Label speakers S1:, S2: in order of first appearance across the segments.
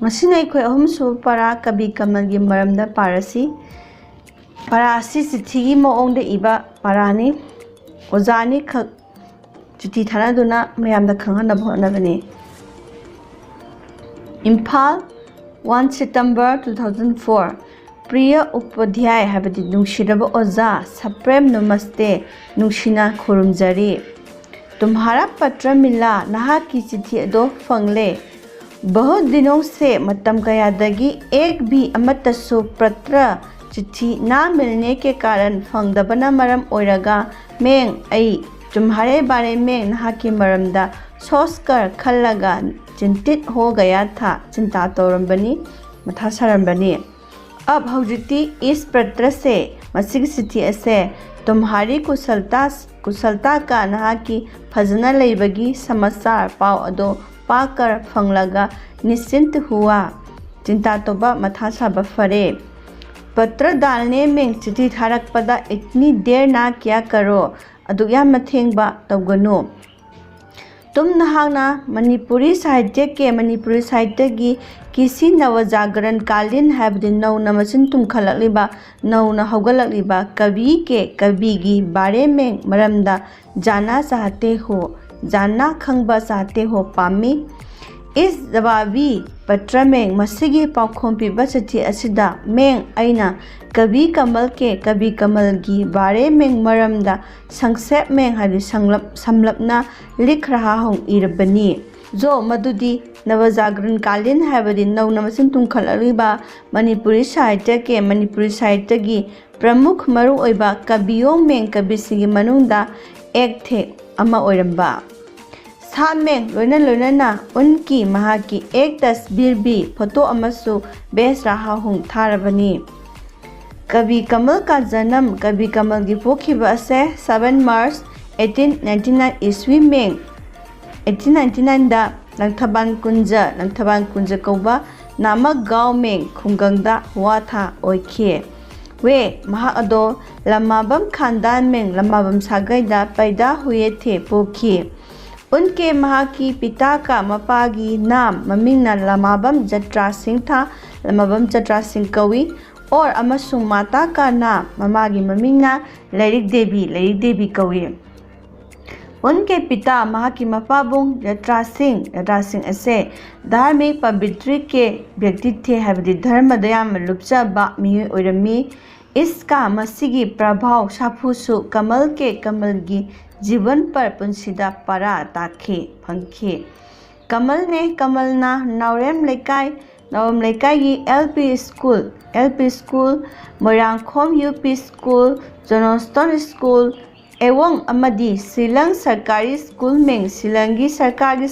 S1: मसीना अखोय अहुमसु पारा कवि कमल की मरमदा पारसी पारासी चिट्ठी की मौंग इबा पारानी ओजानी खक चिट्ठी थानादुना मयामदा खंगनब होनबने इम्फाल 1 सितंबर 2004 प्रिय उपाध्याय हाबदी नुंशिरब ओजा सप्रेम नमस्ते नुंशिना खुरुमजरी तुम्हारा पत्र मिला नहा की चिट्ठी दो फंगले बहुत दिनों से मतम कयादगी एक भी अमतसु पत्र चिट्ठी ना मिलने के कारण फंगदबना मरम ओइरगा मेंग आई तुम्हारे बारे में नहा की मरमदा सोचकर खलगा चिंतित हो गया था चिंता तौरंबनी मथा सरंबनी अब हौजिती इस पत्र से मसिग चिट्ठी असे तुम्हारी कुशलता का नहा की फजना लेबगी समाचार पाव अदो पाकर फंगलगा निश्चिंत हुआ चिंता तोबा मथा साबा फरे पत्र डालने में चिट्ठी थारकपदा इतनी देर ना क्या करो अदुया मथेंगबा तौगनो तुम नहाना मणिपुरी साहित्य की किसी नवजागरण कालीन है नौना मचिन तुम्खलक्लिबा नौना हौगलक्लिबा कवि की बारे में मरमदा जानना खंगबा चाहते हो पामी इस जवाबी पत्र में मसीगी पाखों पीबा चिट्ठी असिदा में अइना कवि कमल की बारे में मरमदा संक्षेप में हरि समलपना लिख रहा हूँ इरबनी जो मधुदी नवजागरण कालीन है नौना मसिन तुम्खलक्लिबा मणिपुरी साहित्य की प्रमुख मरु ओइबा कवियों में कविसिंगी मनुंदा एक थे अमा ओइरंबा सामें लोइना उनकी महा की एक तस्वीर भी फोटो अमसु बेच रहा हूँ थारबनी कवि कमल का जन्म कवि कमल की पोखिबा से 7 मार्च 1899 ईस्वी में 1899 दा लंगथबान कुंज कौबा नामक गांव में खुंगंगदा हुआ था ओइखे वे महा अदो लमाबम खानदान में लमाबम सागैदा पैदा हुए थे पोखी उनके महा की पिता का मपागी नाम ममिंगना लमाबम जत्रा सिंह था लमाबम जत्रा सिंह कवि और अमसुंग माता का नाम ममागी ममिंगना लैरिक देवी कवि उनके पिता महा की मपाबुंग जत्रा सिंह असे धार्मिक पवित्र के व्यक्ति थे है धर्म दयाम लुप्चबा मियोय ओइरमी इसका मसीगी प्रभाव साफुसु कमल की जीवन पर पुंसीदा परा ताखे फंखे कमलना नौरेम लेकाई की LP school Morangkhom UP school Johnstone school एवं अमदी शिलंग सरकारी स्कूल में शिलंगी सरकारी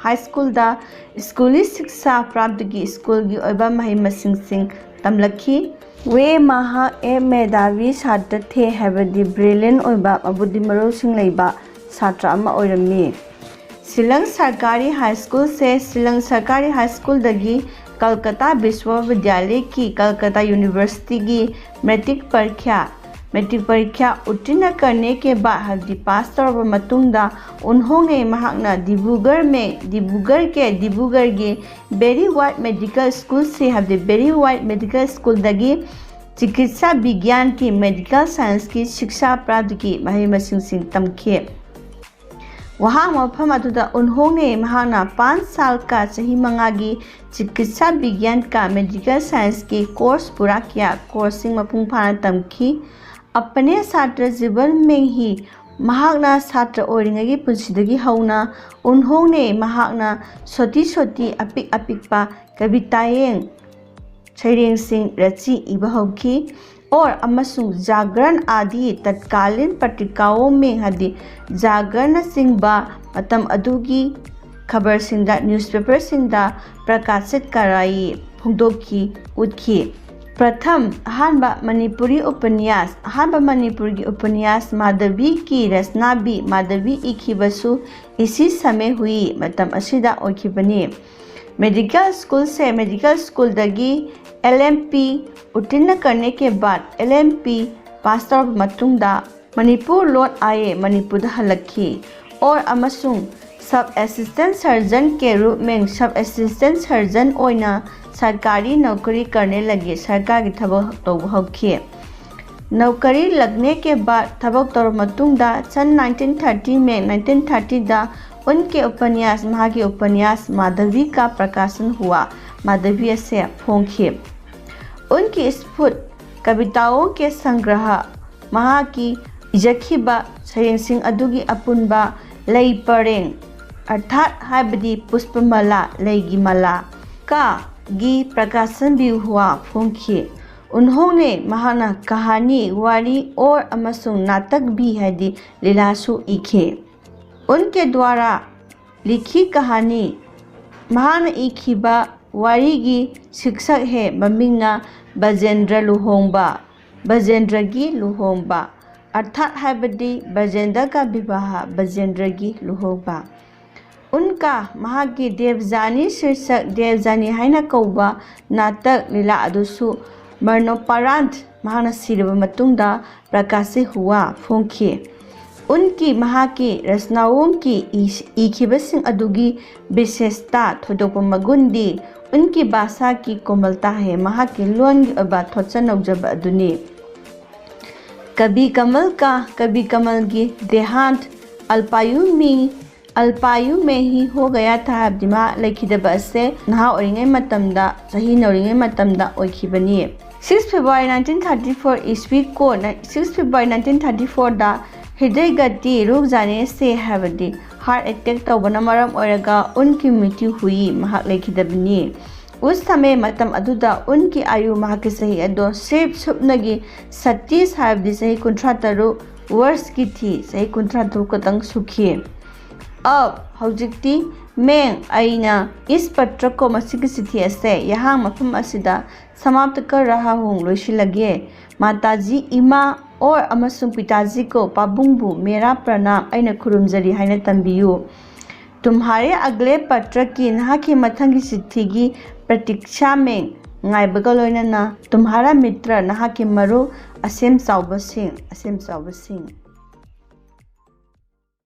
S1: हाई स्कूल दा स्कूली शिक्षा प्राप्त की स्कूल की ओइबा महई मसिंग सिंह तमलखी वे महा ए मेधावी छात्र थे हैबदी ब्रिलियंट ओइबा अबुदी मरोसिंग लेबा छात्र अमा ओइरमी शिलंग सरकारी हाई स्कूल से शिलंग सरकारी हाई स्कूल दगी कलकत्ता विश्वविद्यालय की कलकत्ता यूनिवर्सिटी की मैट्रिक परीक्षा उत्तीर्ण करने के बाद हल्दी पास तौर मतुंगदा उन्होंने महाकना डिब्रूगढ़ के बेरी वाइट मेडिकल स्कूल से हल्दी बेरी वाइट मेडिकल स्कूल दगी चिकित्सा विज्ञान की मेडिकल साइंस की शिक्षा प्राप्त की महई मसिंग सिंह तमखे वहाँ मफम अदुदा उन्होंने महाना 5 साल का सही मंगागी चिकित्सा विज्ञान का मेडिकल साइंस की कोर्स पूरा किया कोर्सिंग मपुंग फाना तमखी अपने छात्र जीवन में ही महाकना छात्र ओरिंगगी पुंसीदगी हौना उन्होंने महाकना छोटी अपिकपा कविताएं सैरेंसिंग रची इबा हौखी और अमसुंग जागरण आदि तत्कालीन पत्रिकाओं में हदी जागरण सिंबा मतम अदुगी खबर सिंदा न्यूज़पेपर सिंदा प्रकाशित कराई फोंदोखी उतखी प्रथम अहानबा मणिपुरी उपन्यास माधवी की रचना भी माधवी इखिबसु इसी समय हुई मतम असिदा ओखिबनी मेडिकल स्कूल दगी LMP उत्तीर्ण करने के बाद LMP पास तौरबा मतुंगदा मणिपुर लोन आए मणिपुर हलक्की और अमसुंग सब असिस्टेंट सर्जन के रूप में सब असिस्टेंट सर्जन ओइना सरकारी नौकरी करने लगे। सरकार की थबक तौबा हौखी। नौकरी लगने के बाद थबक तौर मतुंगदा सन 1930 में 1930 दा उनके उपन्यास महाकी उपन्यास माधवी का प्रकाशन हुआ। माधवी से फोंखी। उनकी स्फुट कविताओं के संग्रह महाकी इजखिबा सरेंसिंग अदुगी अपुनबा लई परेंग अर्थात हाइबदी पुष्पमाला लईगी माला का गी प्रकाशन भी हुआ फोंखी। उन्होंने महाना कहानी वारी और अमसुंग नाटक भी है लीलासु इखे। उनके द्वारा लिखी कहानी महान इखिबा वारीगी शीर्षक है ममिंगना बजेंद्र लुहोंबा। बजेंद्र की लुहोंबा अर्थात हाइबदी बजेंद्र का विवाह बजेंद्र की लुहोंबा। उनका महाकी देवजानी शीर्षक देवजानी हाइना कौबा नाटक लीला अदुसु मरणोपरांत महाना सिरबा मतुंगदा प्रकाशित हुआ फोंखी। उनकी महाकी रचनाओं की इखिबसिंग अदुगी विशेषता थोदोपा मगुंदी उनकी भाषा की कोमलता है। महाकी लोन की अबा थोचन नौजब अदुनी। कवि कमल की देहांत अल्पायु में ही हो गया था। दिमा लेखिदबा से नहा ओरिंगे मतमदा सही नौरिंगे मतमदा ओइखिबनी। 6 फेब्रुआरी 1934 ईस्वी को 6 फेब्रुआरी 1934 दा हृदय गति रुक जाने से हैबदी हार्ट अटैक तौबना मरम ओरगा उनकी मृत्यु हुई। महाक लेखिदबनी। उस समय मतम अदुदा उनकी आयु महाकी सही अदो सिर्फ सुपनगी 37 हैबदी सही 53 वर्ष की थी। सही 53 कतंग सुखी। अब हौजिक्ति मैं आईना इस पत्र को मसीह सिथि से यहाँ मफम असिदा समाप्त कर रहा हूँ। लोइसिलगे। माताजी इमा और अमसुंग पिताजी को पाबुंगबु मेरा प्रणाम आइना खुरुमजरी हाइना तंबियु। तुम्हारे अगले पत्र की नहा की मथंगी सिथि की प्रतीक्षा में गायबगा लोइनना तुम्हारा मित्र नहा की मरु असेम चाउबा सिंह।